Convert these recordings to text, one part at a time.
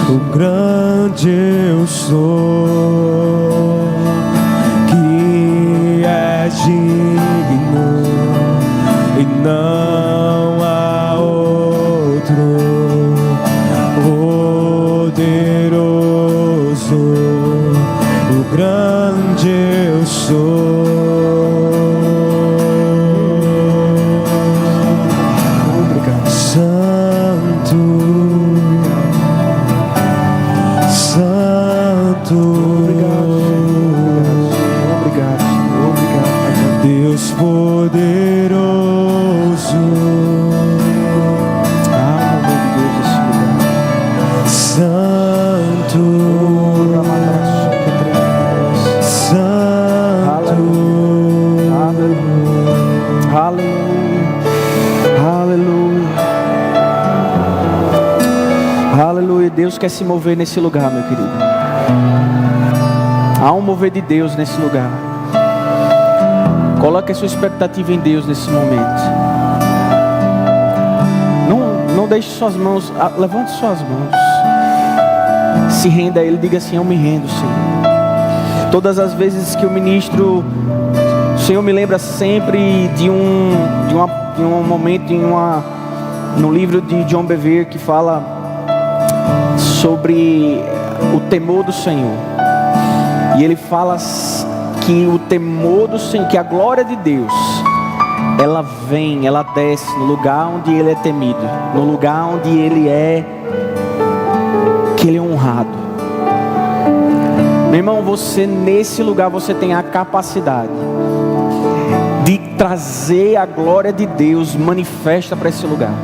o grande eu sou, que é digno e não há outro poderoso, o grande eu sou. Obrigado. Santo, Santo, obrigado, obrigado, Deus poderoso. Ah, meu Deus, Santo, Santo, aleluia, aleluia, aleluia. Deus quer se mover nesse lugar, meu querido. Há um mover de Deus nesse lugar. Coloque a sua expectativa em Deus nesse momento. Não deixe suas mãos, levante suas mãos. Se renda a Ele, diga assim: eu me rendo, Senhor. Todas as vezes que eu ministro, o Senhor me lembra sempre de um momento no livro de John Bevere, que fala sobre o temor do Senhor. E ele fala que o temor do Senhor, que a glória de Deus, ela vem, ela desce no lugar onde Ele é temido, no lugar onde Ele é honrado. Meu irmão, você nesse lugar, você tem a capacidade de trazer a glória de Deus manifesta para esse lugar.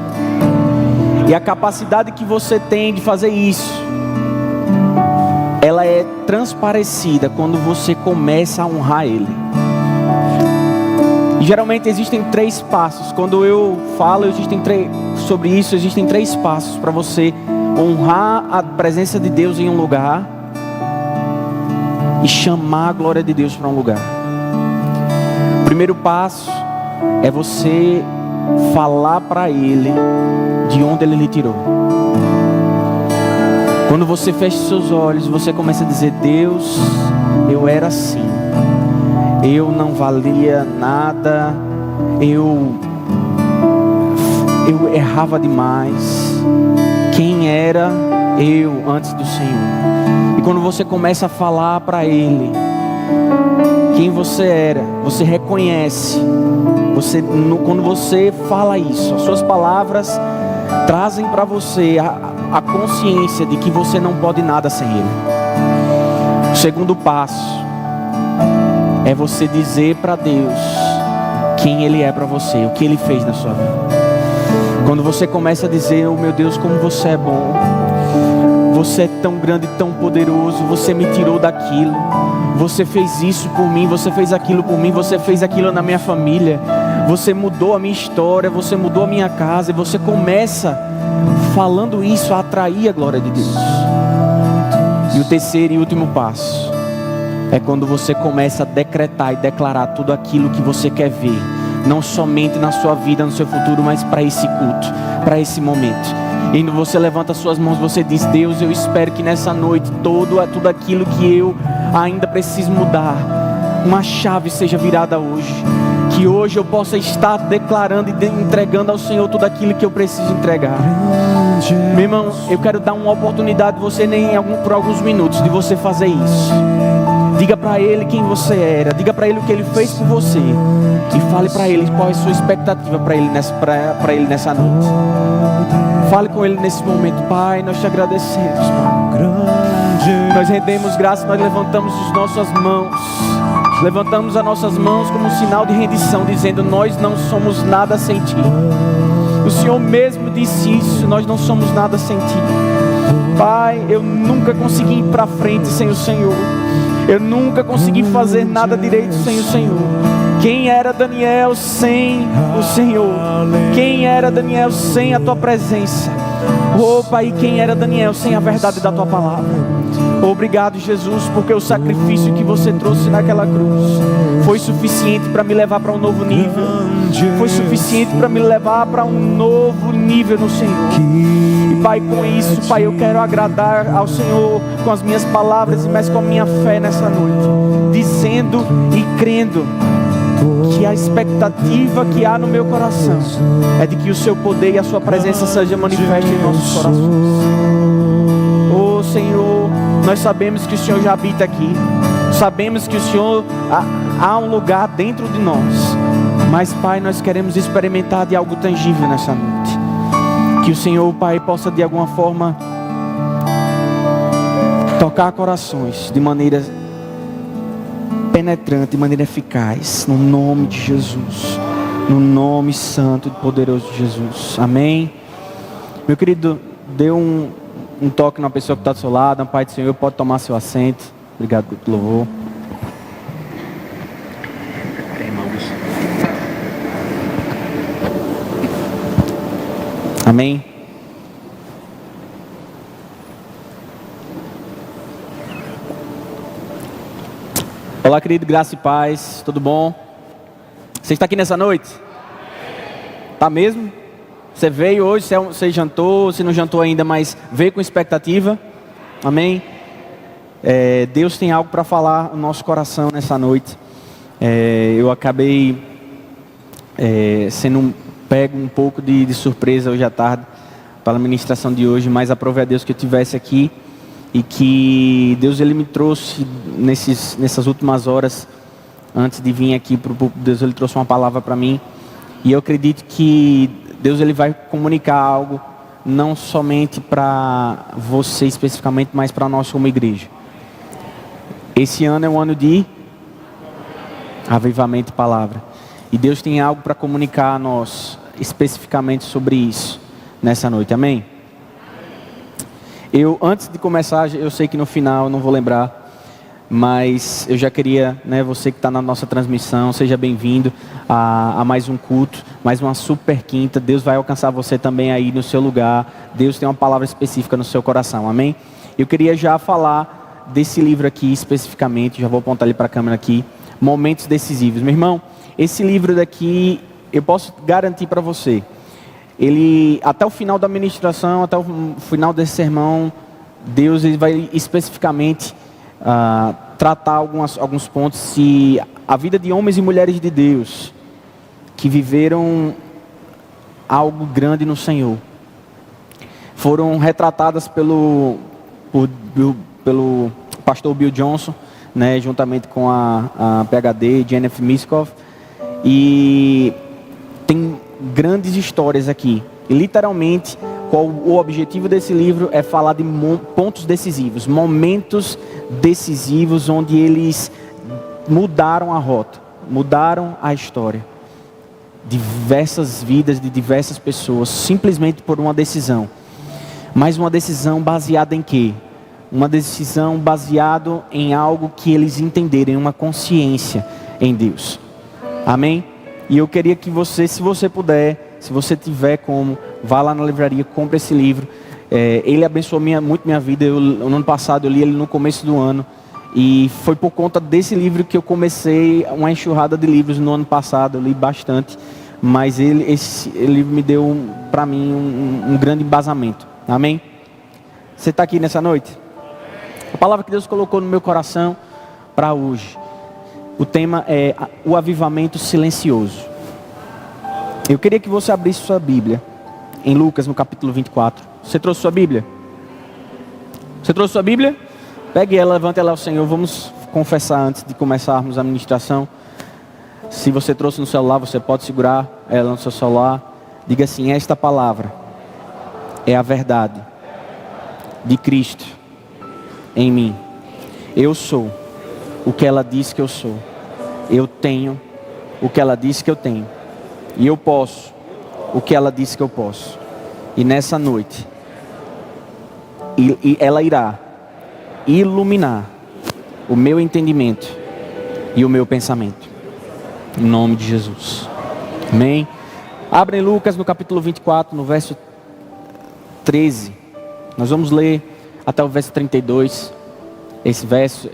E a capacidade que você tem de fazer isso, ela é transparecida quando você começa a honrar Ele. E geralmente existem 3 passos. Quando eu falo sobre isso, existem 3 passos para você honrar a presença de Deus em um lugar e chamar a glória de Deus para um lugar. O primeiro passo é você falar para Ele de onde Ele lhe tirou. Quando você fecha seus olhos, você começa a dizer: Deus, eu era assim, eu não valia nada, eu errava demais. Quem era eu antes do Senhor? E quando você começa a falar para Ele quem você era, você reconhece. Quando você fala isso, as suas palavras trazem para você a consciência de que você não pode nada sem Ele. O segundo passo é você dizer para Deus quem Ele é para você, o que Ele fez na sua vida. Quando você começa a dizer: oh meu Deus, como você é bom, você é tão grande, tão poderoso, você me tirou daquilo, você fez isso por mim, você fez aquilo por mim, você fez aquilo na minha família, você mudou a minha história, você mudou a minha casa. E você começa falando isso a atrair a glória de Deus. E o terceiro e último passo é quando você começa a decretar e declarar tudo aquilo que você quer ver, não somente na sua vida, no seu futuro, mas para esse culto, para esse momento. E quando você levanta suas mãos, você diz: Deus, eu espero que nessa noite tudo aquilo que eu ainda preciso mudar, uma chave seja virada hoje. Que hoje eu possa estar declarando e entregando ao Senhor tudo aquilo que eu preciso entregar. Meu irmão, eu quero dar uma oportunidade de você, por alguns minutos, de você fazer isso. Diga para Ele quem você era, diga para Ele o que Ele fez por você, e fale para Ele qual é a sua expectativa para Ele nessa noite. Fale com Ele nesse momento. Pai, nós te agradecemos, Pai. Nós rendemos graça, nós levantamos as nossas mãos. Levantamos as nossas mãos como um sinal de rendição, dizendo: nós não somos nada sem Ti. O Senhor mesmo disse isso: nós não somos nada sem Ti. Pai, eu nunca consegui ir para frente sem o Senhor. Eu nunca consegui fazer nada direito sem o Senhor. Quem era Daniel sem o Senhor? Quem era Daniel sem a Tua presença? Oh Pai, quem era Daniel sem a verdade da Tua palavra? Obrigado, Jesus, porque o sacrifício que você trouxe naquela cruz foi suficiente para me levar para um novo nível. Foi suficiente para me levar para um novo nível no Senhor. E Pai, com isso, Pai, eu quero agradar ao Senhor com as minhas palavras, mas com a minha fé nessa noite, dizendo e crendo que a expectativa que há no meu coração é de que o seu poder e a sua presença seja manifesta em nossos corações. Oh Senhor, nós sabemos que o Senhor já habita aqui, sabemos que o Senhor há um lugar dentro de nós, mas Pai, nós queremos experimentar de algo tangível nessa noite. Que o Senhor, Pai, possa de alguma forma tocar corações de maneira penetrante, de maneira eficaz, no nome de Jesus, no nome santo e poderoso de Jesus. Amém. Meu querido, dê um toque na pessoa que está do seu lado. Pai do Senhor, pode tomar seu assento. Obrigado pelo louvor. Amém. Olá, querido, graça e paz, tudo bom? Você está aqui nessa noite? Tá mesmo? Você veio hoje, você jantou, se não jantou ainda, mas veio com expectativa? Amém? Deus tem algo para falar no nosso coração nessa noite. Eu acabei sendo pego um pouco de surpresa hoje à tarde pela ministração de hoje, mas aprove a Deus que eu estivesse aqui e que Deus ele me trouxe nessas últimas horas antes de vir aqui para o púlpito. Deus ele trouxe uma palavra para mim e eu acredito que Deus ele vai comunicar algo não somente para você especificamente, mas para nós como igreja. Esse ano é um ano de avivamento e palavra, e Deus tem algo para comunicar a nós especificamente sobre isso nessa noite. Amém? Antes de começar, eu sei que no final eu não vou lembrar, mas eu já queria, você que está na nossa transmissão, seja bem-vindo a mais um culto, mais uma super quinta. Deus vai alcançar você também aí no seu lugar. Deus tem uma palavra específica no seu coração, amém? Eu queria já falar desse livro aqui especificamente, já vou apontar ali para a câmera aqui, Momentos Decisivos. Meu irmão, esse livro daqui, eu posso garantir para você, ele, até o final da ministração, até o final desse sermão, Deus ele vai especificamente tratar alguns pontos, se a vida de homens e mulheres de Deus, que viveram algo grande no Senhor, foram retratadas pelo pastor Bill Johnson, juntamente com a PhD, Jennifer Miskoff, e tem grandes histórias aqui. E literalmente, o objetivo desse livro é falar de pontos decisivos, momentos decisivos onde eles mudaram a rota, mudaram a história. Diversas vidas de diversas pessoas, simplesmente por uma decisão. Mas uma decisão baseada em quê? Uma decisão baseada em algo que eles entenderem, uma consciência em Deus. Amém? E eu queria que você, se você puder, se você tiver como, vá lá na livraria, compre esse livro. Ele abençoou muito minha vida. No ano passado eu li ele no começo do ano. E foi por conta desse livro que eu comecei uma enxurrada de livros no ano passado. Eu li bastante. Mas esse livro me deu, para mim, um grande embasamento. Amém? Você está aqui nessa noite? A palavra que Deus colocou no meu coração para hoje. O tema é o avivamento silencioso. Eu queria que você abrisse sua Bíblia em Lucas, no capítulo 24. Você trouxe sua Bíblia? Você trouxe sua Bíblia? Pegue ela, levante ela ao Senhor. Vamos confessar antes de começarmos a ministração. Se você trouxe no celular, você pode segurar ela no seu celular. Diga assim: esta palavra é a verdade de Cristo em mim. Eu sou o que ela diz que eu sou. Eu tenho o que ela diz que eu tenho. E eu posso o que ela diz que eu posso. E nessa noite, ela irá iluminar o meu entendimento e o meu pensamento. Em nome de Jesus. Amém? Abre em Lucas no capítulo 24, no verso 13. Nós vamos ler até o verso 32. esse verso.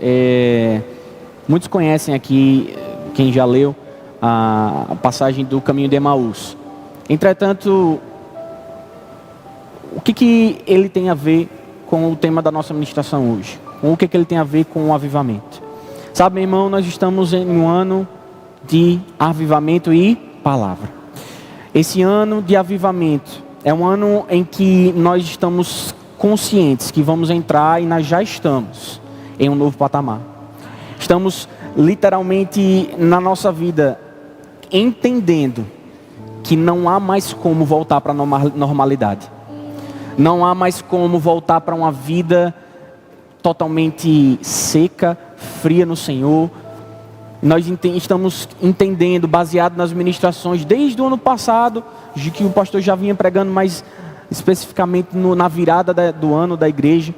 Muitos conhecem aqui, quem já leu, a passagem do caminho de Emaús. Entretanto, o que ele tem a ver com o tema da nossa ministração hoje? O que ele tem a ver com o avivamento? Sabe, meu irmão, nós estamos em um ano de avivamento e palavra. Esse ano de avivamento é um ano em que nós estamos conscientes que vamos entrar, e nós já estamos em um novo patamar. Estamos literalmente na nossa vida entendendo que não há mais como voltar para a normalidade. Não há mais como voltar para uma vida totalmente seca, fria no Senhor. Nós estamos entendendo, baseado nas ministrações desde o ano passado, de que o pastor já vinha pregando, mais especificamente na virada do ano da igreja.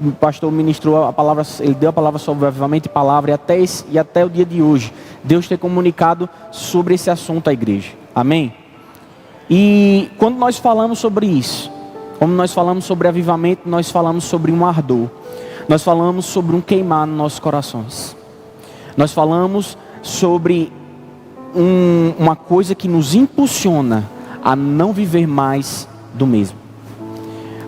O pastor ministrou a palavra, ele deu a palavra sobre avivamento e palavra, e até o dia de hoje, Deus tem comunicado sobre esse assunto à igreja. Amém? E quando nós falamos sobre isso, como nós falamos sobre avivamento, nós falamos sobre um ardor. Nós falamos sobre um queimar nos nossos corações. Nós falamos sobre uma coisa que nos impulsiona a não viver mais do mesmo.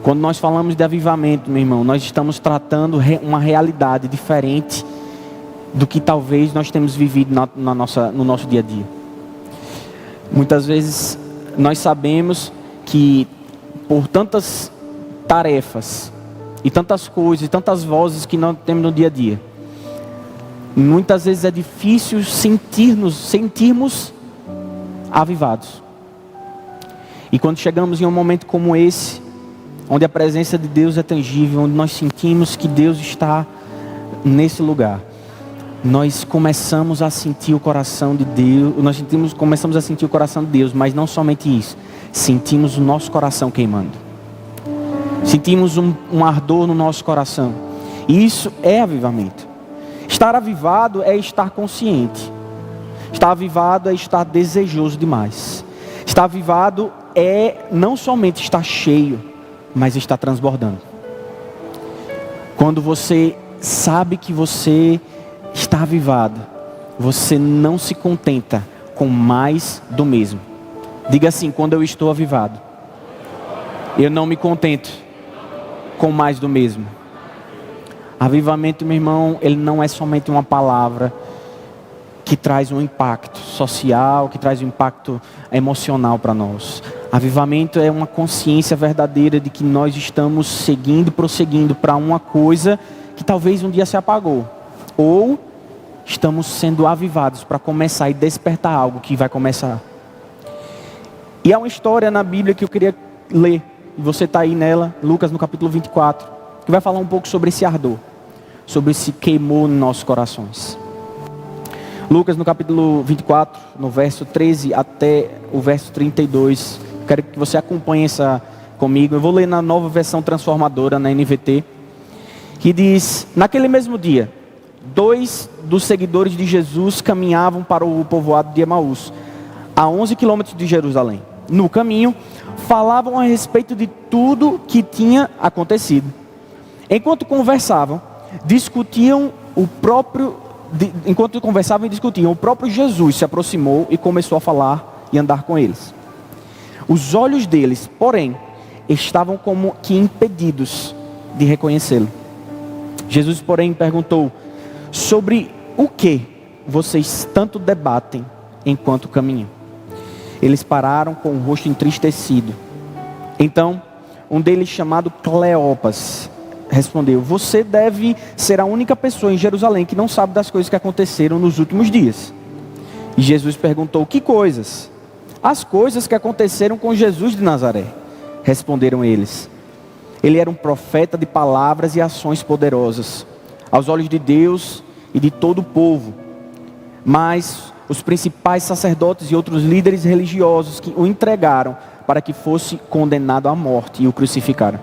Quando nós falamos de avivamento, meu irmão, nós estamos tratando uma realidade diferente do que talvez nós temos vivido no nosso dia a dia. Muitas vezes nós sabemos que por tantas tarefas e tantas coisas e tantas vozes que nós temos no dia a dia, muitas vezes é difícil sentirmos avivados. E quando chegamos em um momento como esse, onde a presença de Deus é tangível, onde nós sentimos que Deus está nesse lugar, nós começamos a sentir o coração de Deus, começamos a sentir o coração de Deus, mas não somente isso, sentimos o nosso coração queimando. Sentimos um ardor no nosso coração. E isso é avivamento. Estar avivado é estar consciente. Estar avivado é estar desejoso demais. Estar avivado é não somente estar cheio, mas estar transbordando. Quando você sabe que você está avivado, você não se contenta com mais do mesmo. Diga assim: quando eu estou avivado, eu não me contento com mais do mesmo. Avivamento, meu irmão, ele não é somente uma palavra que traz um impacto social, que traz um impacto emocional para nós. Avivamento é uma consciência verdadeira de que nós estamos prosseguindo para uma coisa que talvez um dia se apagou. Ou estamos sendo avivados para começar e despertar algo que vai começar. E há uma história na Bíblia que eu queria ler, e você está aí nela, Lucas no capítulo 24, que vai falar um pouco sobre esse ardor, sobre esse queimou nos nossos corações. Lucas no capítulo 24, no verso 13 até o verso 32, quero que você acompanhe comigo. Eu vou ler na nova versão transformadora, na NVT, que diz: naquele mesmo dia, 2 dos seguidores de Jesus caminhavam para o povoado de Emaús, a 11 quilômetros de Jerusalém. No caminho, falavam a respeito de tudo que tinha acontecido. Enquanto conversavam e discutiam, o próprio Jesus se aproximou e começou a falar e andar com eles. Os olhos deles, porém, estavam como que impedidos de reconhecê-lo. Jesus, porém, perguntou: sobre o que vocês tanto debatem enquanto caminham? Eles pararam com o rosto entristecido. Então, um deles, chamado Cleopas, respondeu: você deve ser a única pessoa em Jerusalém que não sabe das coisas que aconteceram nos últimos dias. E Jesus perguntou: que coisas? As coisas que aconteceram com Jesus de Nazaré, responderam eles. Ele era um profeta de palavras e ações poderosas, aos olhos de Deus e de todo o povo. Mas os principais sacerdotes e outros líderes religiosos que o entregaram para que fosse condenado à morte e o crucificaram.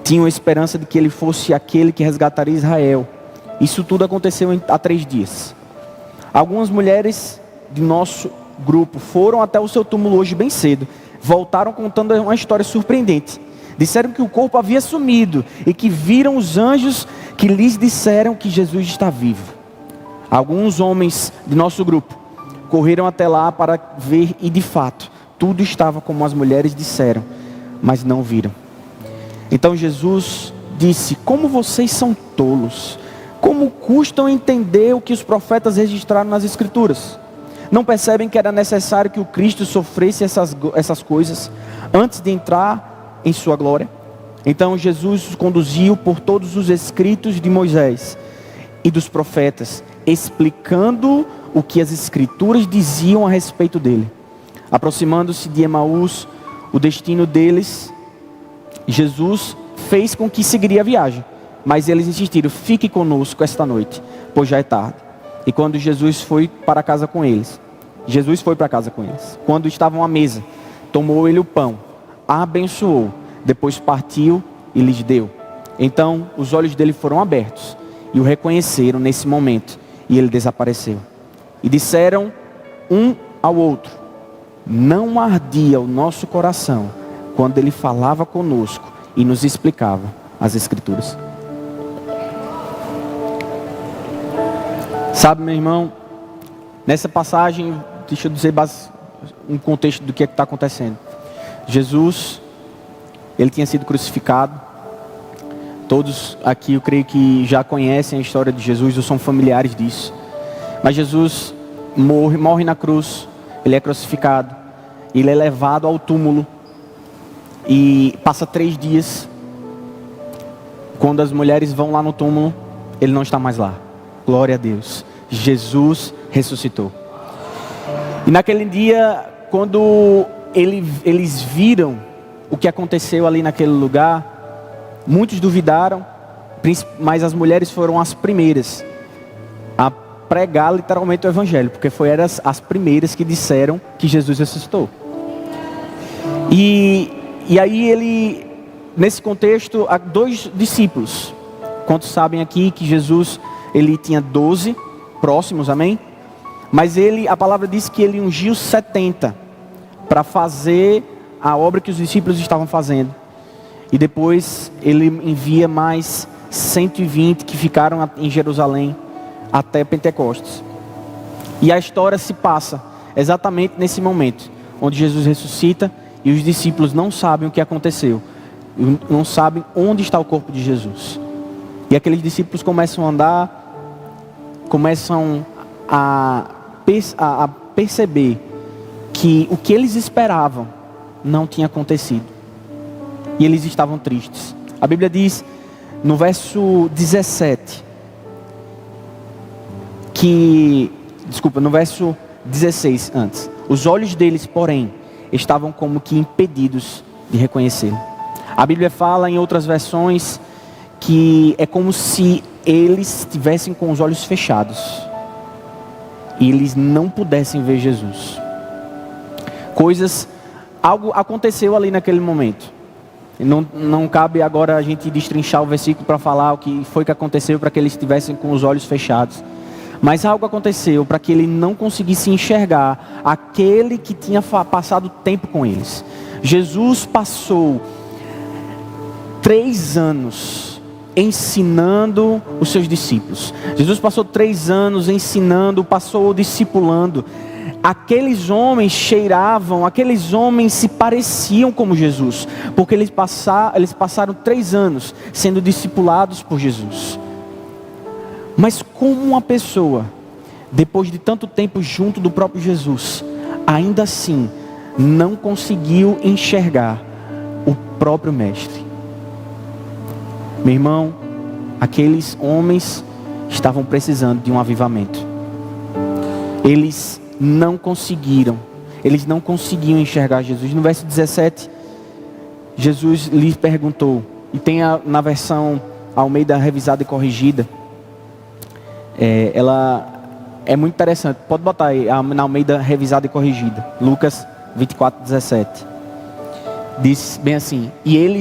Tinham a esperança de que ele fosse aquele que resgataria Israel. Isso tudo aconteceu há 3 dias. Algumas mulheres de nosso grupo foram até o seu túmulo hoje bem cedo. Voltaram contando uma história surpreendente. Disseram que o corpo havia sumido e que viram os anjos que lhes disseram que Jesus está vivo. Alguns homens de nosso grupo correram até lá para ver e de fato, tudo estava como as mulheres disseram, mas não viram. Então Jesus disse: como vocês são tolos, como custam entender o que os profetas registraram nas Escrituras? Não percebem que era necessário que o Cristo sofresse essas coisas antes de entrar em sua glória? Então Jesus os conduziu por todos os escritos de Moisés e dos profetas, explicando o que as Escrituras diziam a respeito dele. Aproximando-se de Emaús, o destino deles, Jesus fez com que seguiria a viagem. Mas eles insistiram: fique conosco esta noite, pois já é tarde. E quando Jesus foi para casa com eles, quando estavam à mesa, tomou ele o pão, abençoou, depois partiu e lhes deu. Então os olhos dele foram abertos e o reconheceram nesse momento, e ele desapareceu. E disseram um ao outro: não ardia o nosso coração quando ele falava conosco e nos explicava as Escrituras? Sabe, meu irmão, nessa passagem, deixa eu dizer um contexto do que é que está acontecendo. Jesus, ele tinha sido crucificado. Todos aqui, eu creio que já conhecem a história de Jesus, ou são familiares disso. Mas Jesus morre na cruz, ele é crucificado, ele é levado ao túmulo e passa 3 dias. Quando as mulheres vão lá no túmulo, ele não está mais lá. Glória a Deus, Jesus ressuscitou. E naquele dia, quando eles viram o que aconteceu ali naquele lugar, muitos duvidaram, mas as mulheres foram as primeiras a pregar literalmente o Evangelho, porque foram as primeiras que disseram que Jesus ressuscitou. E aí nesse contexto, há 2 discípulos. Quantos sabem aqui que Jesus, ele tinha 12 próximos, amém? Mas a palavra diz que ele ungiu 70 para fazer a obra que os discípulos estavam fazendo. E depois ele envia mais 120 que ficaram em Jerusalém até Pentecostes. E a história se passa exatamente nesse momento, onde Jesus ressuscita e os discípulos não sabem o que aconteceu. Não sabem onde está o corpo de Jesus. E aqueles discípulos começam a andar, começam a perceber que o que eles esperavam não tinha acontecido. E eles estavam tristes. A Bíblia diz no verso 17 no verso 16 antes: os olhos deles, porém, estavam como que impedidos de reconhecê-lo. A Bíblia fala em outras versões que é como se eles estivessem com os olhos fechados e eles não pudessem ver Jesus. Algo aconteceu ali naquele momento. Não cabe agora a gente destrinchar o versículo para falar o que foi que aconteceu para que eles estivessem com os olhos fechados. Mas algo aconteceu para que ele não conseguisse enxergar aquele que tinha passado tempo com eles. Jesus passou 3 anos ensinando os seus discípulos. Jesus passou 3 anos ensinando, passou discipulando. Aqueles homens cheiravam, aqueles homens se pareciam como Jesus, porque eles passaram 3 anos sendo discipulados por Jesus. Mas como uma pessoa, depois de tanto tempo junto do próprio Jesus, ainda assim não conseguiu enxergar o próprio Mestre? Meu irmão, aqueles homens estavam precisando de um avivamento. Eles não conseguiam enxergar Jesus. No verso 17, Jesus lhes perguntou, e tem na versão Almeida revisada e corrigida, ela é muito interessante, pode botar aí, na Almeida revisada e corrigida, Lucas 24:17, diz bem assim: e ele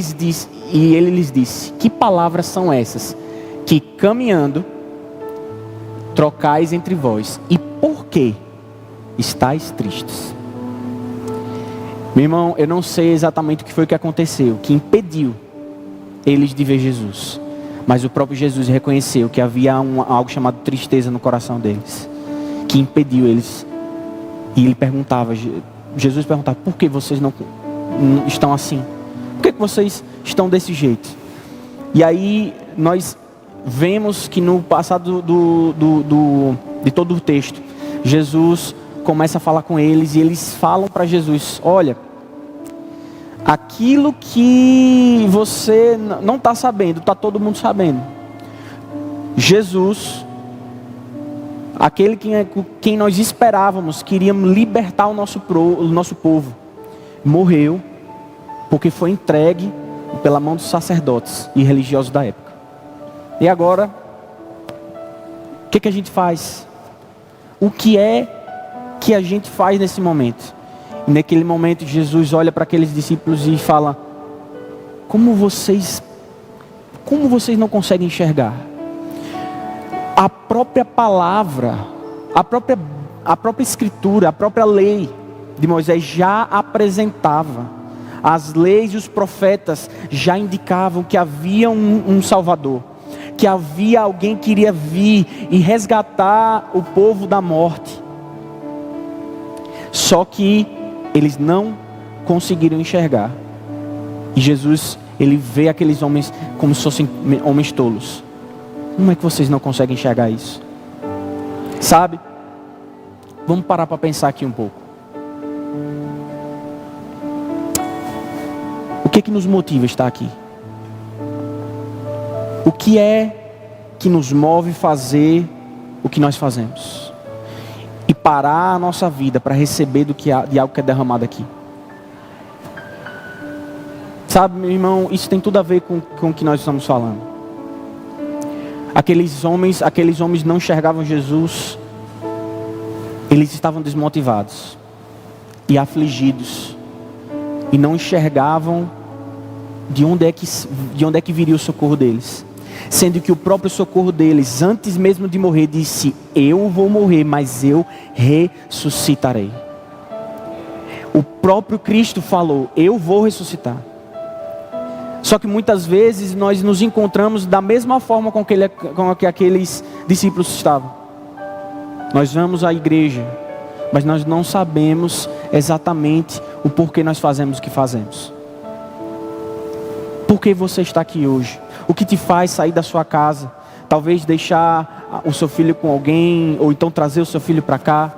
lhes disse, que palavras são essas, que caminhando trocais entre vós, e por que estáis tristes? Meu irmão, eu não sei exatamente o que foi que aconteceu, que impediu eles de ver Jesus. Mas o próprio Jesus reconheceu que havia algo chamado tristeza no coração deles, que impediu eles. E ele perguntava, Jesus perguntava, por que vocês não estão assim? Por que vocês estão desse jeito? E aí nós vemos que no passado de todo o texto, Jesus começa a falar com eles e eles falam para Jesus, olha, aquilo que você não está sabendo, está todo mundo sabendo. Jesus, aquele quem nós esperávamos que iria libertar o nosso povo, morreu porque foi entregue pela mão dos sacerdotes e religiosos da época. E agora, o que a gente faz? O que é que a gente faz nesse momento? E naquele momento Jesus olha para aqueles discípulos e fala, como vocês não conseguem enxergar? A própria palavra, a própria escritura, a própria lei de Moisés já apresentava. As leis e os profetas já indicavam que havia um Salvador, que havia alguém que iria vir e resgatar o povo da morte. Só que eles não conseguiram enxergar. E Jesus, ele vê aqueles homens como se fossem homens tolos. Como é que vocês não conseguem enxergar isso? Sabe? Vamos parar para pensar aqui um pouco. O que nos motiva a estar aqui? O que é que nos move a fazer o que nós fazemos? E parar a nossa vida para receber de algo que é derramado aqui. Sabe, meu irmão, isso tem tudo a ver com o que nós estamos falando. Aqueles homens não enxergavam Jesus. Eles estavam desmotivados e afligidos. E não enxergavam de onde é que viria o socorro deles. Sendo que o próprio socorro deles, antes mesmo de morrer, disse, eu vou morrer, mas eu ressuscitarei. O próprio Cristo falou, eu vou ressuscitar. Só que muitas vezes nós nos encontramos da mesma forma com que aqueles discípulos estavam. Nós vamos à igreja, mas nós não sabemos exatamente o porquê nós fazemos o que fazemos. Por que você está aqui hoje? O que te faz sair da sua casa? Talvez deixar o seu filho com alguém, ou então trazer o seu filho para cá.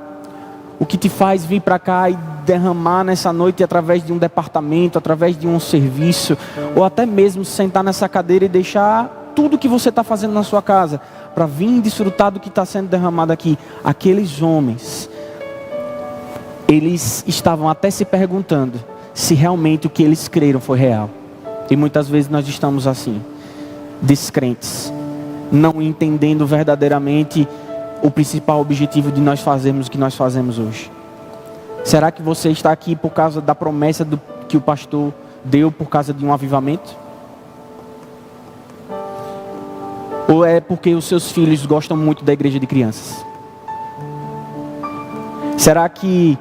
O que te faz vir para cá e derramar nessa noite através de um departamento, através de um serviço, ou até mesmo sentar nessa cadeira e deixar tudo que você está fazendo na sua casa, para vir desfrutar do que está sendo derramado aqui. Aqueles homens, eles estavam até se perguntando se realmente o que eles creram foi real. E muitas vezes nós estamos assim, descrentes, não entendendo verdadeiramente o principal objetivo de nós fazermos o que nós fazemos hoje. Será que você está aqui por causa da promessa que o pastor deu, por causa de um avivamento? Ou é porque os seus filhos gostam muito da igreja de crianças? Será que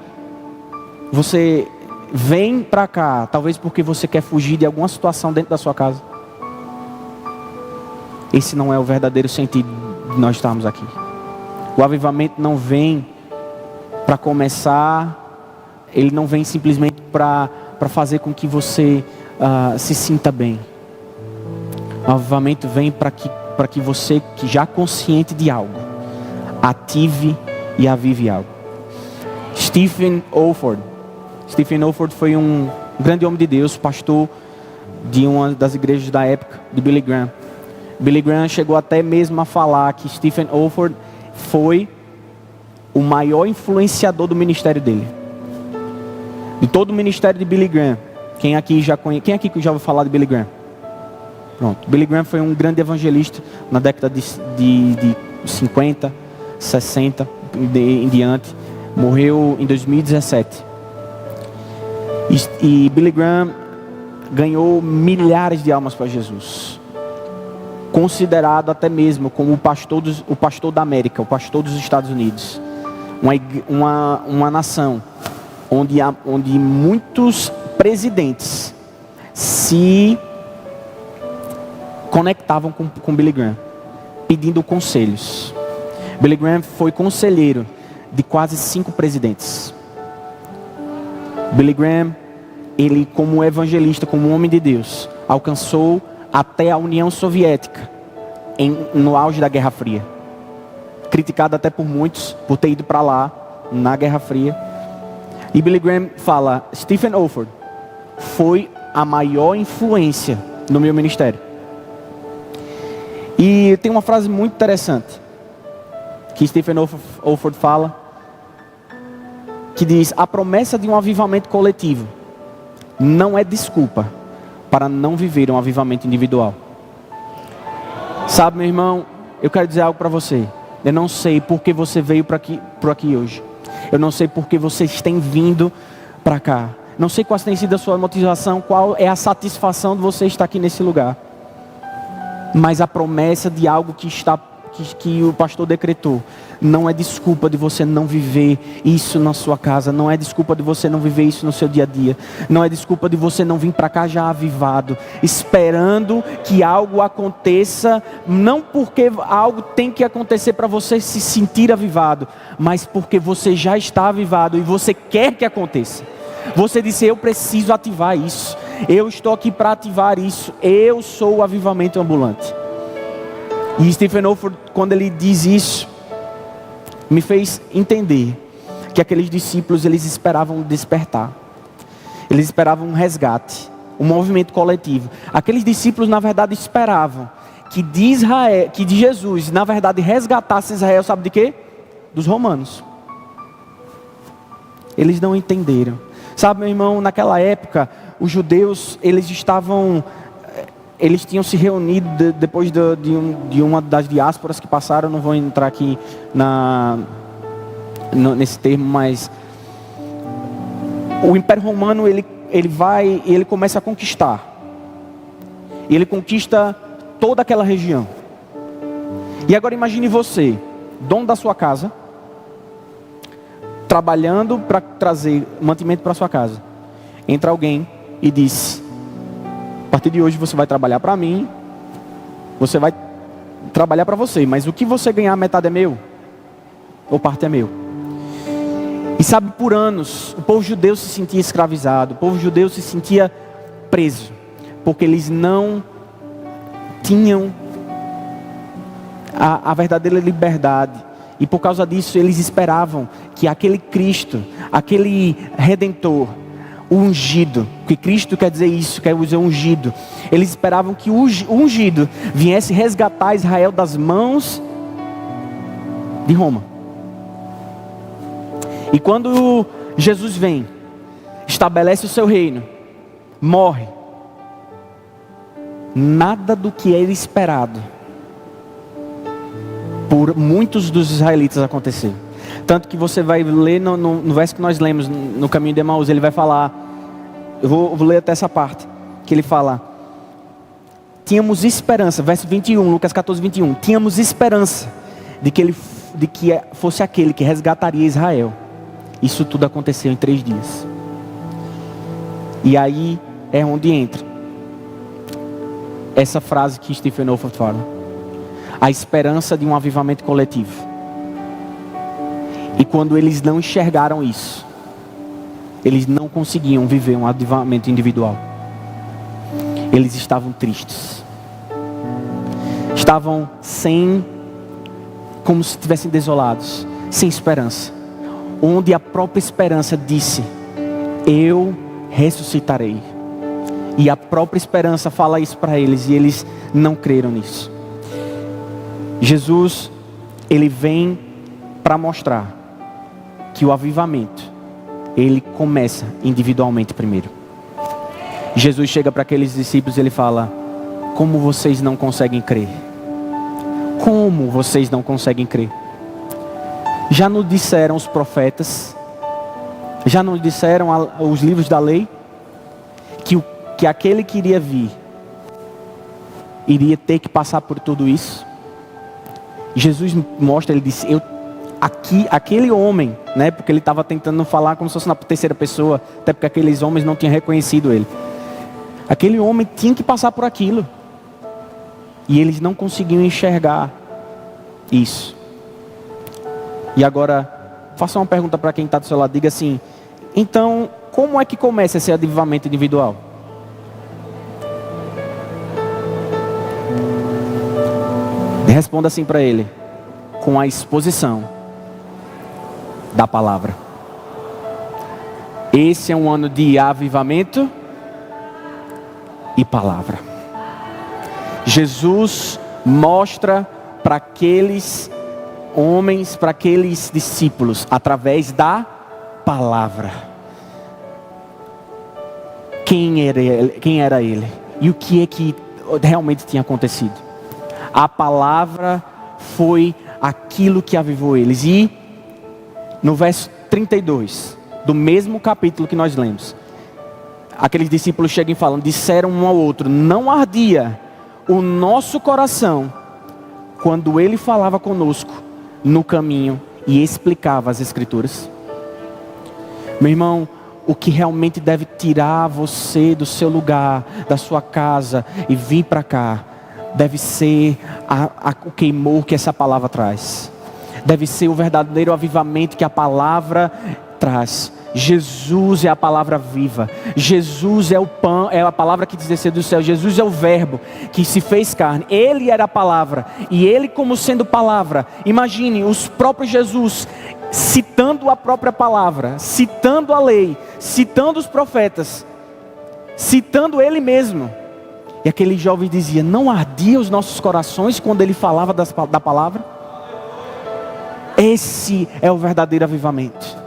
você vem para cá, talvez porque você quer fugir de alguma situação dentro da sua casa? Esse não é o verdadeiro sentido de nós estarmos aqui. O avivamento não vem para começar, ele não vem simplesmente para fazer com que você se sinta bem. O avivamento vem para que você, que já consciente de algo, ative e avive algo. Stephen Olford foi um grande homem de Deus, pastor de uma das igrejas da época, de Billy Graham. Billy Graham chegou até mesmo a falar que Stephen Olford foi o maior influenciador do ministério dele. De todo o ministério de Billy Graham. Quem aqui já ouviu falar de Billy Graham? Pronto. Billy Graham foi um grande evangelista na década de 50, 60 em diante. Morreu em 2017. E Billy Graham ganhou milhares de almas para Jesus. Considerado até mesmo como o pastor da América, o pastor dos Estados Unidos. Uma nação onde muitos presidentes se conectavam com Billy Graham, pedindo conselhos. Billy Graham foi conselheiro de quase 5 presidentes. Billy Graham, ele como evangelista, como homem de Deus, alcançou até a União Soviética no auge da Guerra Fria. Criticado até por muitos por ter ido para lá na Guerra Fria. E Billy Graham fala: Stephen Olford foi a maior influência no meu ministério. E tem uma frase muito interessante que Stephen Olford fala, que diz: a promessa de um avivamento coletivo não é desculpa para não viver um avivamento individual. Sabe, meu irmão, eu quero dizer algo para você. Eu não sei por que você veio por aqui hoje. Eu não sei por que vocês têm vindo para cá. Não sei qual tem sido a sua motivação, qual é a satisfação de você estar aqui nesse lugar. Mas a promessa de algo que o pastor decretou não é desculpa de você não viver isso na sua casa. Não é desculpa de você não viver isso no seu dia a dia. Não é desculpa de você não vir para cá já avivado, esperando que algo aconteça, não porque algo tem que acontecer para você se sentir avivado, mas porque você já está avivado e você quer que aconteça. Você disse: eu preciso ativar isso, eu estou aqui para ativar isso, eu sou o avivamento ambulante. E Stephen Olford, quando ele diz isso, me fez entender que aqueles discípulos, eles esperavam despertar. Eles esperavam um resgate, um movimento coletivo. Aqueles discípulos, na verdade, esperavam que de Jesus, na verdade, resgatasse Israel, sabe de quê? Dos romanos. Eles não entenderam. Sabe, meu irmão, naquela época, os judeus, eles tinham se reunido depois de uma das diásporas que passaram. Não vou entrar aqui nesse termo, mas o Império Romano, ele começa a conquistar. E ele conquista toda aquela região. E agora imagine você, dono da sua casa, trabalhando para trazer mantimento para sua casa. Entra alguém e diz: a partir de hoje você vai trabalhar para mim, você vai trabalhar para você, mas o que você ganhar, metade é meu, ou parte é meu. E sabe, por anos, o povo judeu se sentia escravizado, o povo judeu se sentia preso, porque eles não tinham a verdadeira liberdade. E por causa disso, eles esperavam que aquele Cristo, aquele Redentor, o ungido, que Cristo quer dizer isso, quer dizer ungido. Eles esperavam que o ungido viesse resgatar Israel das mãos de Roma. E quando Jesus vem, estabelece o seu reino, morre, nada do que era esperado por muitos dos israelitas aconteceu. Tanto que você vai ler no verso que nós lemos no caminho de Emaús, ele vai falar, eu vou ler até essa parte, que ele fala: tínhamos esperança, verso 21, Lucas 14, 21, tínhamos esperança de que fosse aquele que resgataria Israel. Isso tudo aconteceu em 3 dias. E aí é onde entra essa frase que Stephen Olford fala: a esperança de um avivamento coletivo. E quando eles não enxergaram isso, eles não conseguiam viver um avivamento individual. Eles estavam tristes. Estavam como se estivessem desolados, sem esperança. Onde a própria esperança disse: eu ressuscitarei. E a própria esperança fala isso para eles, e eles não creram nisso. Jesus, ele vem para mostrar que o avivamento, ele começa individualmente primeiro. Jesus chega para aqueles discípulos e ele fala: como vocês não conseguem crer? Como vocês não conseguem crer? Já nos disseram os profetas, já nos disseram os livros da lei, que aquele que iria vir, iria ter que passar por tudo isso. Jesus mostra, ele disse: aquele homem, né? Porque ele estava tentando falar como se fosse na terceira pessoa, até porque aqueles homens não tinham reconhecido ele. Aquele homem tinha que passar por aquilo. E eles não conseguiam enxergar isso. E agora, faça uma pergunta para quem está do seu lado. Diga assim: então, como é que começa esse avivamento individual? Responda assim para ele: com a exposição da palavra. Esse é um ano de avivamento e palavra. Jesus mostra para aqueles homens, para aqueles discípulos, através da palavra, quem era ele e o que é que realmente tinha acontecido. A palavra foi aquilo que avivou eles. E no verso 32 do mesmo capítulo que nós lemos, aqueles discípulos chegam e falam, disseram um ao outro: não ardia o nosso coração quando ele falava conosco no caminho e explicava as escrituras? Meu irmão, o que realmente deve tirar você do seu lugar, da sua casa e vir para cá, deve ser o queimor que essa palavra traz. Deve ser o verdadeiro avivamento que a palavra traz. Jesus é a palavra viva. Jesus é o pão, é a palavra que desceu do céu. Jesus é o verbo que se fez carne. Ele era a palavra. E ele, como sendo palavra, imagine os próprios Jesus citando a própria palavra, citando a lei, citando os profetas, citando ele mesmo. E aquele jovem dizia: não ardia os nossos corações quando ele falava da palavra? Esse é o verdadeiro avivamento.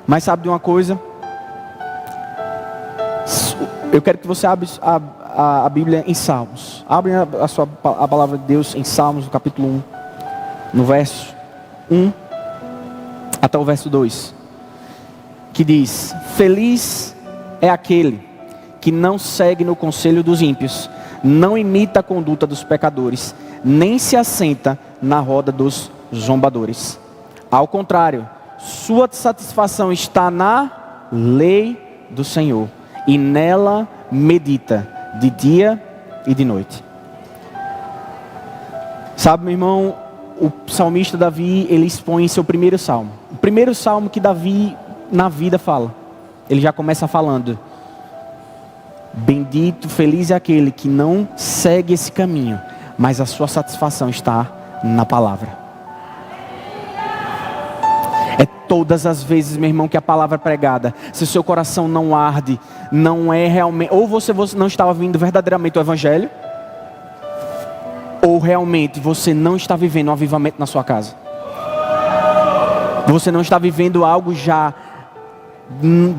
Mas sabe de uma coisa? Eu quero que você abra a Bíblia em Salmos. Abre a palavra de Deus em Salmos, no capítulo 1, no verso 1 até o verso 2, que diz: feliz é aquele que não segue no conselho dos ímpios, não imita a conduta dos pecadores, nem se assenta na roda dos zombadores. Ao contrário, sua satisfação está na lei do Senhor, e nela medita de dia e de noite. Sabe, meu irmão, o salmista Davi, ele expõe em seu primeiro salmo. O primeiro salmo que Davi na vida fala. Ele já começa falando: bendito, feliz é aquele que não segue esse caminho, mas a sua satisfação está na palavra. É todas as vezes, meu irmão, que a palavra é pregada, se o seu coração não arde, não é realmente, ou você não está ouvindo verdadeiramente o evangelho, ou realmente você não está vivendo um avivamento na sua casa. Você não está vivendo algo já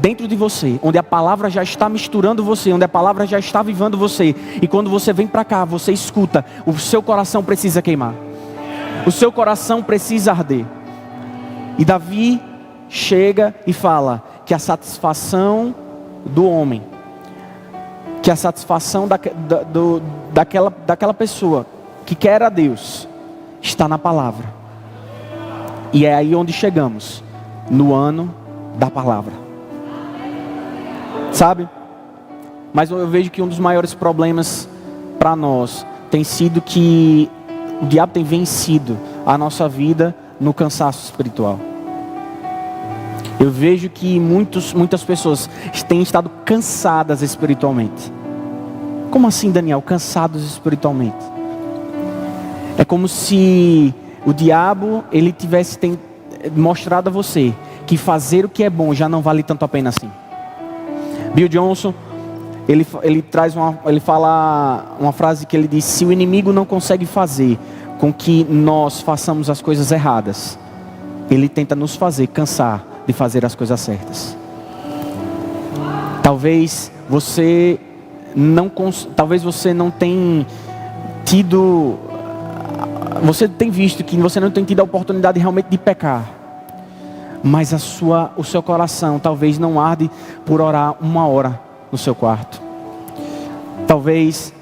dentro de você, onde a palavra já está misturando você, onde a palavra já está avivando você. E quando você vem para cá, você escuta, o seu coração precisa queimar, o seu coração precisa arder. E Davi chega e fala que a satisfação do homem, que a satisfação daquela pessoa que quer a Deus, está na palavra. E é aí onde chegamos, no ano da palavra. Sabe? Mas eu vejo que um dos maiores problemas para nós tem sido que o diabo tem vencido a nossa vida no cansaço espiritual. Eu vejo que muitas pessoas têm estado cansadas espiritualmente. Como assim, Daniel? Cansados espiritualmente? É como se o diabo, ele tivesse mostrado a você que fazer o que é bom já não vale tanto a pena assim. Bill Johnson, ele fala uma frase que ele diz: se o inimigo não consegue fazer com que nós façamos as coisas erradas, ele tenta nos fazer cansar de fazer as coisas certas. Talvez você não tenha tido, você tem visto que você não tem tido a oportunidade realmente de pecar, mas o seu coração talvez não arde por orar 1 hora no seu quarto. Talvez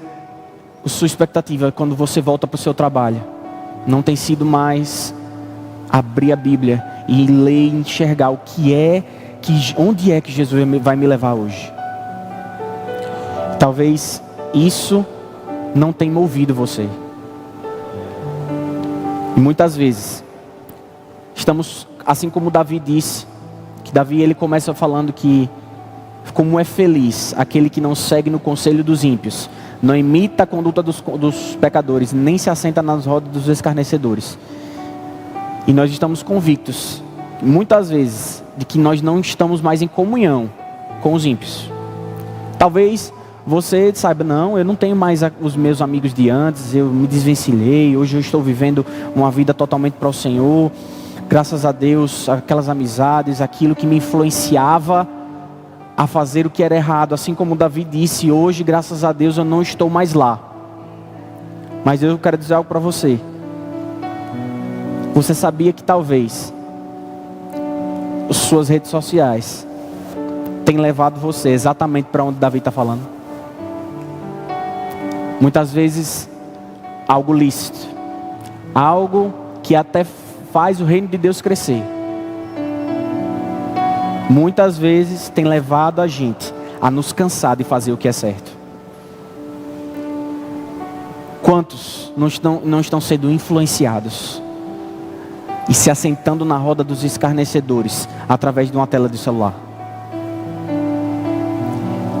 a sua expectativa quando você volta para o seu trabalho não tem sido mais abrir a Bíblia e ler e enxergar onde é que Jesus vai me levar hoje. Talvez isso não tenha movido você. E muitas vezes estamos, assim como Davi disse, que Davi ele começa falando que como é feliz aquele que não segue no conselho dos ímpios, não imita a conduta dos pecadores, nem se assenta nas rodas dos escarnecedores. E nós estamos convictos, muitas vezes, de que nós não estamos mais em comunhão com os ímpios. Talvez você saiba, não, eu não tenho mais os meus amigos de antes, eu me desvencilhei, hoje eu estou vivendo uma vida totalmente para o Senhor. Graças a Deus, aquelas amizades, aquilo que me influenciava a fazer o que era errado, assim como Davi disse, hoje, graças a Deus, eu não estou mais lá. Mas eu quero dizer algo para você. Você sabia que talvez suas redes sociais tenham levado você exatamente para onde Davi está falando? Muitas vezes, algo lícito, algo que até faz o reino de Deus crescer, muitas vezes tem levado a gente a nos cansar de fazer o que é certo. Quantos não estão sendo influenciados e se assentando na roda dos escarnecedores através de uma tela de celular?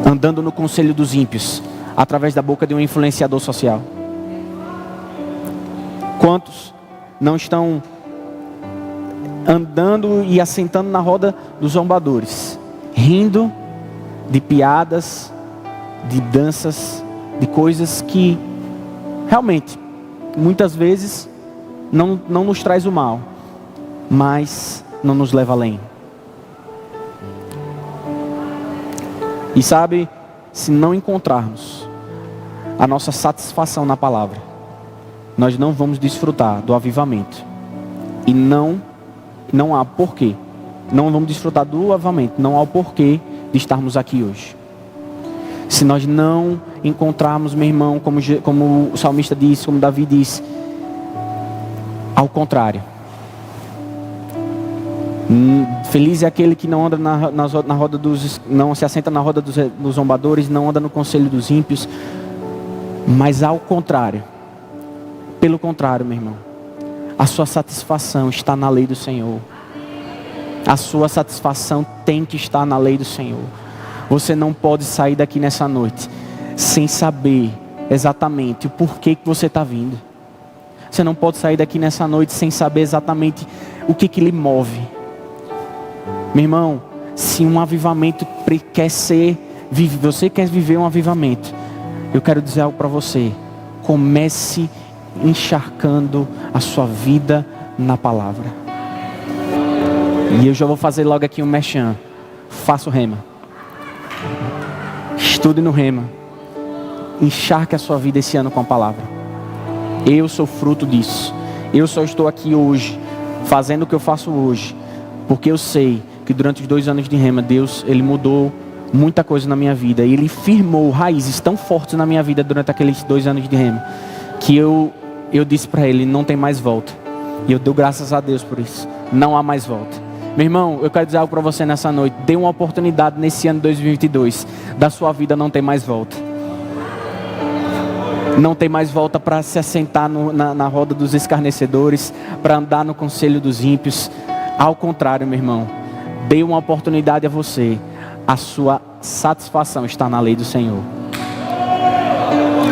Andando no conselho dos ímpios através da boca de um influenciador social? Quantos não estão andando e assentando na roda dos zombadores, rindo de piadas, de danças, de coisas que realmente, muitas vezes, não nos traz o mal, mas não nos leva além. E sabe, se não encontrarmos a nossa satisfação na palavra, nós não vamos desfrutar do avivamento. E não há porquê. Não vamos desfrutar do avivamento. Não há o porquê de estarmos aqui hoje. Se nós não encontrarmos, meu irmão, como o salmista disse, como Davi disse, ao contrário. Feliz é aquele que não anda na roda não se assenta na roda dos zombadores, não anda no conselho dos ímpios, mas ao contrário. Pelo contrário, meu irmão, a sua satisfação está na lei do Senhor. A sua satisfação tem que estar na lei do Senhor. Você não pode sair daqui nessa noite sem saber exatamente o porquê que você está vindo. Você não pode sair daqui nessa noite sem saber exatamente o que lhe move. Meu irmão, se um avivamento você quer viver um avivamento, eu quero dizer algo para você. Comece encharcando a sua vida na palavra. E eu já vou fazer logo aqui um merchan. Faça o rema. Estude no rema. Encharque a sua vida esse ano com a palavra. Eu sou fruto disso. Eu só estou aqui hoje, fazendo o que eu faço hoje, porque eu sei que durante os 2 anos de rema, Deus, Ele mudou muita coisa na minha vida. E Ele firmou raízes tão fortes na minha vida durante aqueles 2 anos de rema, que eu disse para Ele, não tem mais volta. E eu dou graças a Deus por isso. Não há mais volta. Meu irmão, eu quero dizer algo para você nessa noite. Dê uma oportunidade nesse ano 2022. Da sua vida não tem mais volta. Não tem mais volta para se assentar na roda dos escarnecedores, para andar no conselho dos ímpios. Ao contrário, meu irmão, dê uma oportunidade a você. A sua satisfação está na lei do Senhor.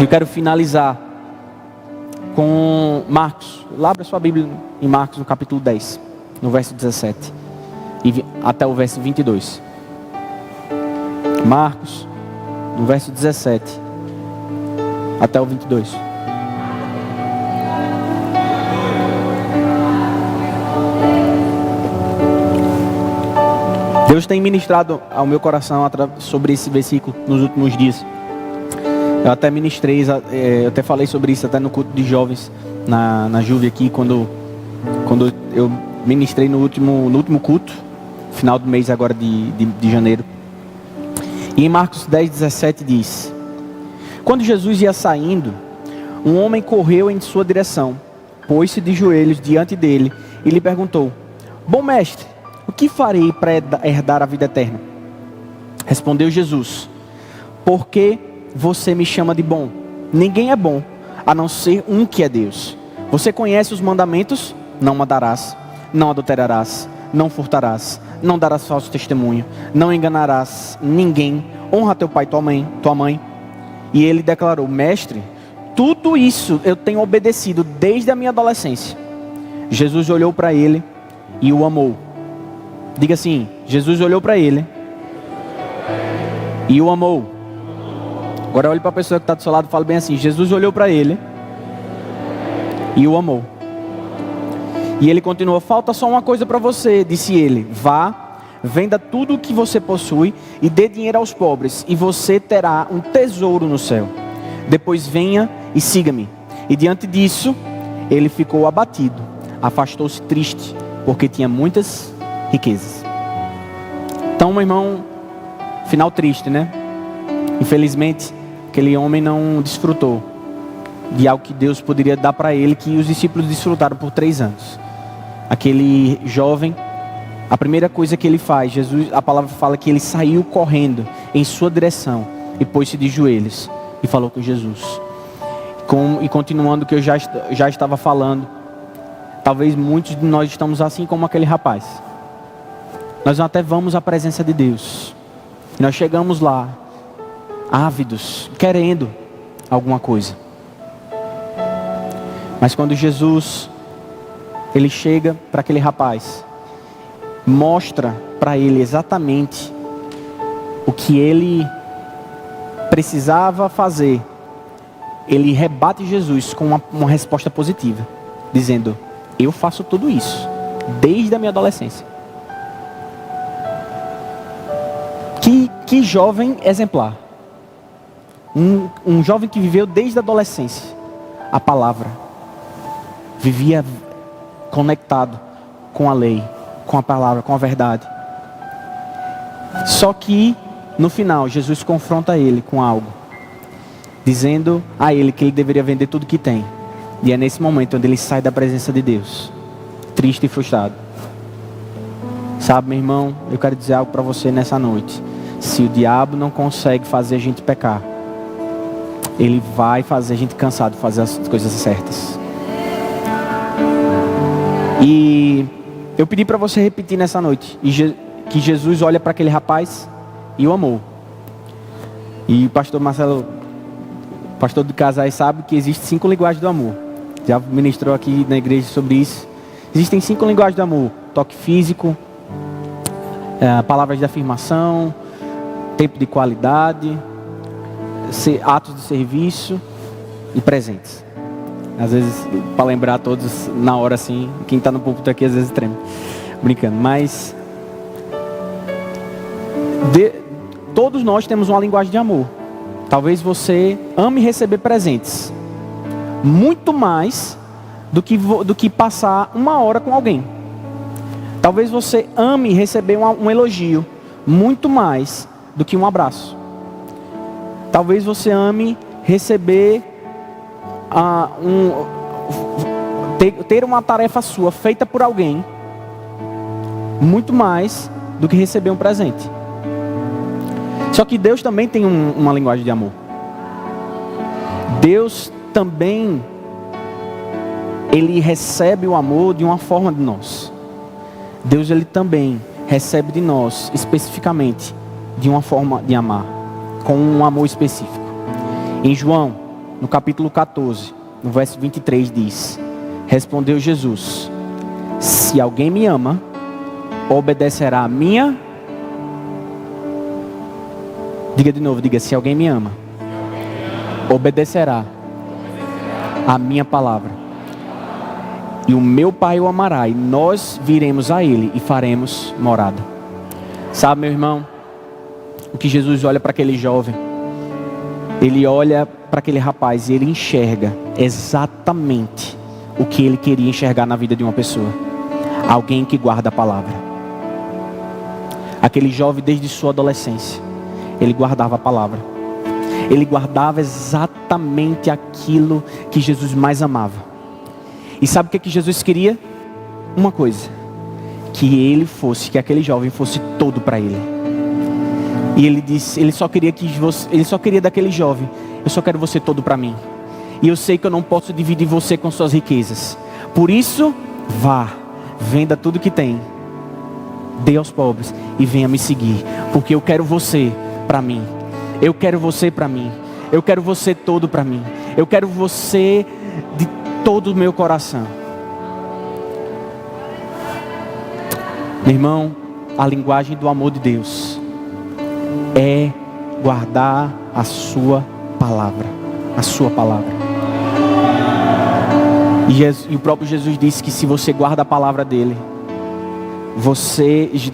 Eu quero finalizar com Marcos. Abra sua Bíblia em Marcos, no capítulo 10, no verso 17 e até o verso 22. Marcos, no verso 17 até o 22. Deus tem ministrado ao meu coração sobre esse versículo nos últimos dias. Eu até ministrei, eu até falei sobre isso até no culto de jovens, na Juve aqui, quando eu ministrei no último culto, final do mês agora de janeiro. E em Marcos 10, 17 diz: quando Jesus ia saindo, um homem correu em sua direção, pôs-se de joelhos diante dele e lhe perguntou: bom mestre, o que farei para herdar a vida eterna? Respondeu Jesus: por que você me chama de bom? Ninguém é bom, a não ser um que é Deus. Você conhece os mandamentos? Não matarás, não adulterarás, não furtarás, não darás falso testemunho, não enganarás ninguém, honra teu pai e tua mãe. E ele declarou: mestre, tudo isso eu tenho obedecido desde a minha adolescência. Jesus olhou para ele e o amou. Diga assim: Jesus olhou para ele e o amou. Agora olhe para a pessoa que está do seu lado e fale bem assim: Jesus olhou para ele e o amou. E ele continuou: falta só uma coisa para você, disse ele: vá, venda tudo o que você possui e dê dinheiro aos pobres, e você terá um tesouro no céu. Depois venha e siga-me. E diante disso, ele ficou abatido, afastou-se triste, porque tinha muitas riquezas. Então, meu irmão, final triste, né? Infelizmente, aquele homem não desfrutou de algo que Deus poderia dar para ele, que os discípulos desfrutaram por 3 anos. Aquele jovem, a primeira coisa que ele faz, Jesus, a palavra fala que ele saiu correndo em sua direção e pôs-se de joelhos e falou com Jesus. E continuando o que eu já estava falando, talvez muitos de nós estamos assim como aquele rapaz. Nós até vamos à presença de Deus, e nós chegamos lá ávidos, querendo alguma coisa. Mas quando Jesus, ele chega para aquele rapaz, mostra para ele exatamente o que ele precisava fazer, ele rebate Jesus com uma resposta positiva, dizendo: eu faço tudo isso desde a minha adolescência. Que jovem exemplar. Um jovem que viveu desde a adolescência a palavra, vivia conectado com a lei, com a palavra, com a verdade. Só que no final Jesus confronta ele com algo, dizendo a ele que ele deveria vender tudo que tem. E é nesse momento onde ele sai da presença de Deus, triste e frustrado. Sabe, meu irmão, eu quero dizer algo para você nessa noite. Se o diabo não consegue fazer a gente pecar, ele vai fazer a gente cansado de fazer as coisas certas. E eu pedi para você repetir nessa noite que Jesus olha para aquele rapaz e o amou. E o pastor Marcelo, pastor de casais, sabe que existem 5 linguagens do amor. Já ministrou aqui na igreja sobre isso. Existem 5 linguagens do amor: toque físico, palavras de afirmação, tempo de qualidade, atos de serviço e presentes. Às vezes, para lembrar todos na hora assim, quem está no púlpito aqui às vezes treme, brincando. Mas todos nós temos uma linguagem de amor. Talvez você ame receber presentes muito mais do que passar 1 hora com alguém. Talvez você ame receber um elogio muito mais do que um abraço. Talvez você ame receber ter uma tarefa sua feita por alguém muito mais do que receber um presente. Só que Deus também tem uma linguagem de amor. Deus também, ele recebe o amor de uma forma de nós. Deus, ele também recebe de nós especificamente de uma forma de amar, com um amor específico. Em João, no capítulo 14, no verso 23 diz: respondeu Jesus: se alguém me ama, obedecerá a minha... Diga de novo, diga: se alguém me ama, obedecerá a minha palavra. E o meu Pai o amará, e nós viremos a Ele e faremos morada. Sabe, meu irmão, o que Jesus olha para aquele jovem, ele olha para aquele rapaz e ele enxerga exatamente o que ele queria enxergar na vida de uma pessoa: alguém que guarda a palavra. Aquele jovem, desde sua adolescência, ele guardava a palavra. Ele guardava exatamente aquilo que Jesus mais amava. E sabe o que Jesus queria? uma coisa: que aquele jovem fosse todo para ele. E ele disse, ele só queria daquele jovem: eu só quero você todo para mim. E eu sei que eu não posso dividir você com suas riquezas. Por isso, vá, venda tudo que tem, dê aos pobres e venha me seguir. Porque eu quero você para mim. Eu quero você para mim. Eu quero você todo para mim. Eu quero você de todo o meu coração. Meu irmão, a linguagem do amor de Deus é guardar a sua palavra. A sua palavra. E o próprio Jesus disse que se você guarda a palavra dele,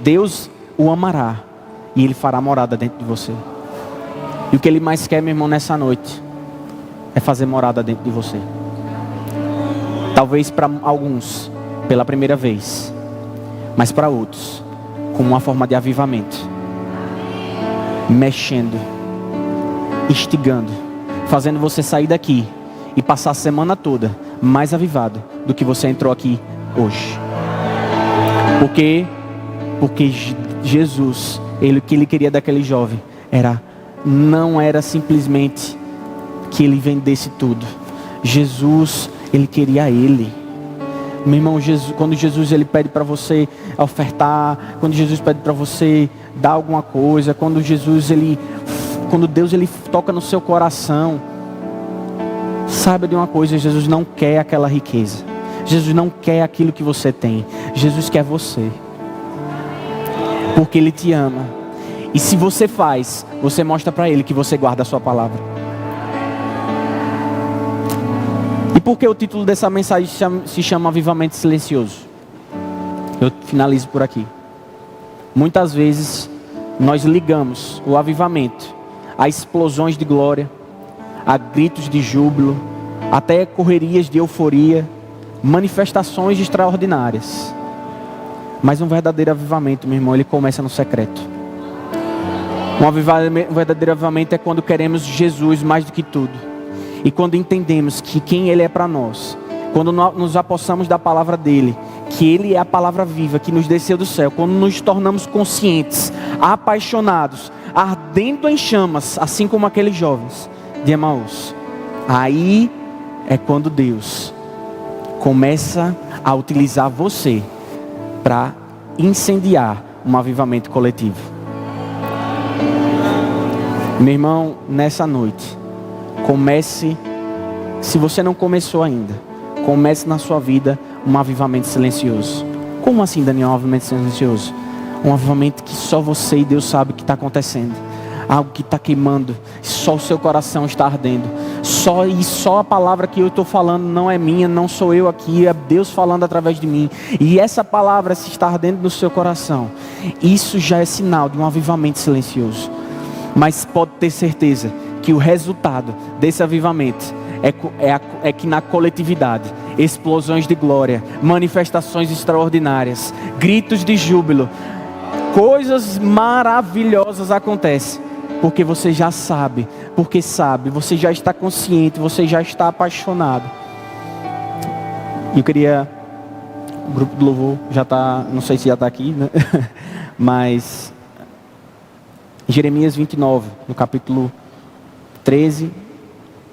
Deus o amará e ele fará morada dentro de você. E o que ele mais quer, meu irmão, nessa noite é fazer morada dentro de você. Talvez para alguns pela primeira vez, mas para outros como uma forma de avivamento, mexendo, instigando, fazendo você sair daqui e passar a semana toda mais avivado do que você entrou aqui hoje. Porque Jesus, o que ele queria daquele jovem não era simplesmente que ele vendesse tudo. Jesus, ele queria ele. Meu irmão, quando Jesus ele pede para você ofertar, quando Jesus pede para você dar alguma coisa, quando Deus ele toca no seu coração, saiba de uma coisa: Jesus não quer aquela riqueza. Jesus não quer aquilo que você tem. Jesus quer você. Porque ele te ama. E se você faz, você mostra para ele que você guarda a sua palavra. E por que o título dessa mensagem se chama Avivamento Silencioso? Eu finalizo por aqui. Muitas vezes nós ligamos o avivamento a explosões de glória, a gritos de júbilo, até correrias de euforia, manifestações extraordinárias. Mas um verdadeiro avivamento, meu irmão, ele começa no secreto. Um verdadeiro avivamento é quando queremos Jesus mais do que tudo. E quando entendemos que quem ele é para nós, quando nos apossamos da palavra dele, que ele é a palavra viva que nos desceu do céu, quando nos tornamos conscientes, apaixonados, ardendo em chamas, assim como aqueles jovens de Emaús, aí é quando Deus começa a utilizar você para incendiar um avivamento coletivo. Meu irmão, nessa noite, comece, se você não começou ainda, comece na sua vida um avivamento silencioso. Como assim, Daniel, um avivamento silencioso? Um avivamento que só você e Deus sabe o que está acontecendo. Algo que está queimando, só o seu coração está ardendo. Só a palavra que eu estou falando não é minha, não sou eu aqui, é Deus falando através de mim. E essa palavra se está ardendo no seu coração, isso já é sinal de um avivamento silencioso. Mas pode ter certeza que o resultado desse avivamento é que na coletividade, explosões de glória, manifestações extraordinárias, gritos de júbilo, coisas maravilhosas acontecem. Porque você já sabe, você já está consciente, você já está apaixonado. E eu queria, o grupo do louvor já está, não sei se já está aqui, né? Mas Jeremias 29, no capítulo 13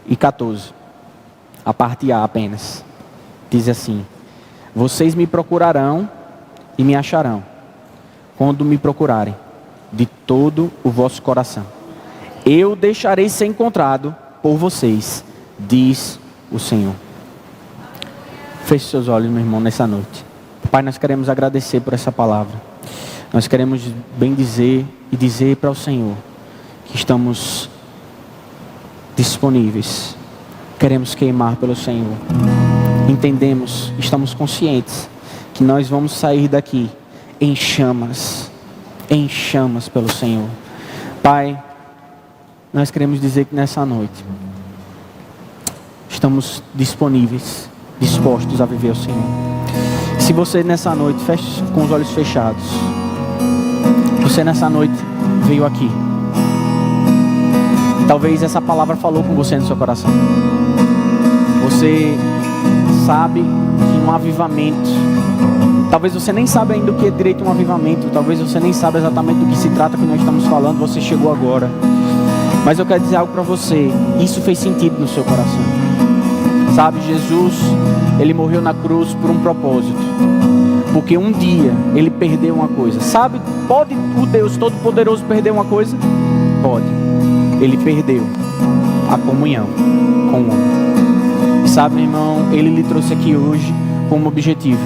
e 14, a parte A apenas, diz assim: vocês me procurarão e me acharão, quando me procurarem de todo o vosso coração. Eu deixarei ser encontrado por vocês, diz o Senhor. Feche seus olhos, meu irmão, nessa noite. Pai, nós queremos agradecer por essa palavra. Nós queremos bendizer e dizer para o Senhor que estamos disponíveis. Queremos queimar pelo Senhor. Entendemos, estamos conscientes que nós vamos sair daqui em chamas pelo Senhor. Pai, nós queremos dizer que nessa noite estamos disponíveis, dispostos a viver o Senhor. Se você nessa noite, feche com os olhos fechados. Você nessa noite veio aqui. Talvez essa palavra falou com você no seu coração. Você sabe que um avivamento Talvez você nem saiba ainda o que é direito um avivamento. Talvez você nem saiba exatamente do que se trata que nós estamos falando. Você chegou agora. Mas eu quero dizer algo para você. Isso fez sentido no seu coração. Sabe, Jesus, Ele morreu na cruz por um propósito. Porque um dia Ele perdeu uma coisa. Sabe, pode o Deus Todo-Poderoso perder uma coisa? Pode. Ele perdeu a comunhão com o homem. Sabe, meu irmão, Ele lhe trouxe aqui hoje com um objetivo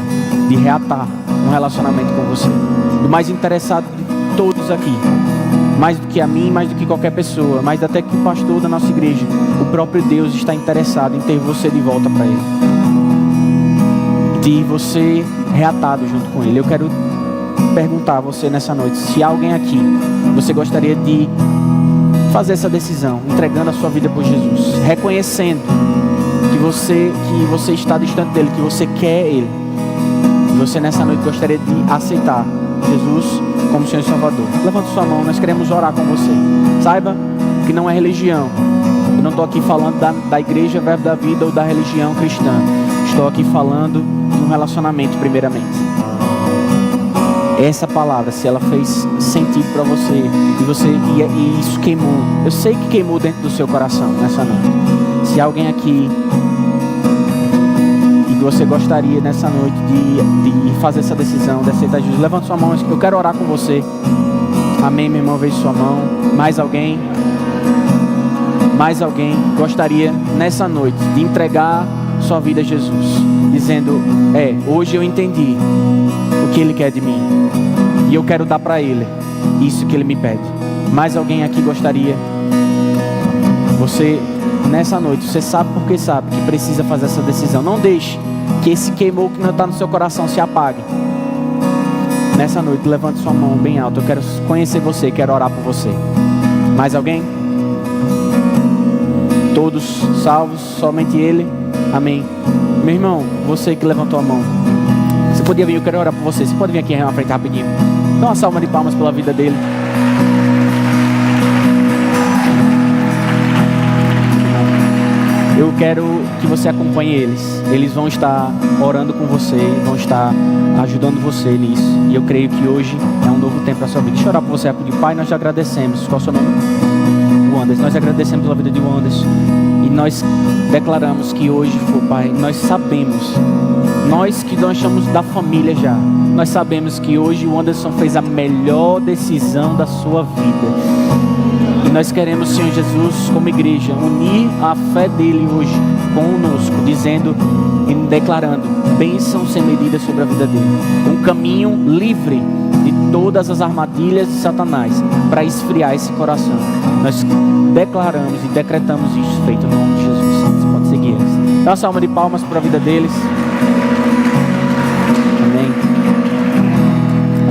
de reatar um relacionamento com você. O mais interessado de todos aqui, mais do que a mim, mais do que qualquer pessoa, mais até que o pastor da nossa igreja, o próprio Deus está interessado em ter você de volta para Ele, de você reatado junto com Ele. Eu quero perguntar a você nessa noite, se alguém aqui, você gostaria de fazer essa decisão, entregando a sua vida por Jesus, reconhecendo que você está distante dele, que você quer Ele, e você nessa noite gostaria de aceitar Jesus como Senhor e Salvador. Levanta sua mão, nós queremos orar com você. Saiba que não é religião. Eu não estou aqui falando da igreja Verbo da Vida ou da religião cristã. Estou aqui falando de um relacionamento primeiramente. Essa palavra, se ela fez sentido para você e isso queimou, eu sei que queimou dentro do seu coração nessa noite. Se alguém aqui e você gostaria nessa noite de fazer essa decisão, de aceitar Jesus, levanta sua mão, eu quero orar com você. Amém, meu irmão, veja sua mão. Mais alguém? Mais alguém gostaria nessa noite de entregar sua vida a Jesus, dizendo, hoje eu entendi o que Ele quer de mim e eu quero dar para Ele isso que Ele me pede. Mais alguém aqui gostaria? Você nessa noite, você sabe porque sabe que precisa fazer essa decisão. Não deixe que esse queimou que não está no seu coração se apague. Nessa noite, levante sua mão bem alta. Eu quero conhecer você, quero orar por você. Mais alguém? Todos salvos, somente Ele. Amém. Meu irmão, você que levantou a mão, você podia vir, eu quero orar por você. Você pode vir aqui na frente rapidinho. Dá uma salva de palmas pela vida dele. Eu quero que você acompanhe eles. Eles vão estar orando com você, vão estar ajudando você nisso. E eu creio que hoje é um novo tempo para a sua vida. Deixa eu orar por você rapidinho. Pai, nós te agradecemos. Qual é o seu nome? O Anderson. Nós agradecemos pela vida de Anderson. E nós declaramos que hoje, Pai, nós sabemos, nós somos da família já, nós sabemos que hoje o Anderson fez a melhor decisão da sua vida. E nós queremos, Senhor Jesus, como igreja, unir a fé dele hoje conosco, dizendo e declarando bênção sem medida sobre a vida dele. Um caminho livre de todas as armadilhas de Satanás para esfriar esse coração. Nós declaramos e decretamos isso feito no nome de Jesus. Você pode seguir eles. Dá uma salva de palmas para a vida deles. Amém.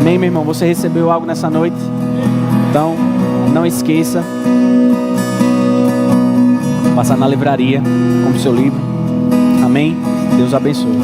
Amém, meu irmão. Você recebeu algo nessa noite? Então, não esqueça, passar na livraria com o seu livro. Amém? Deus abençoe.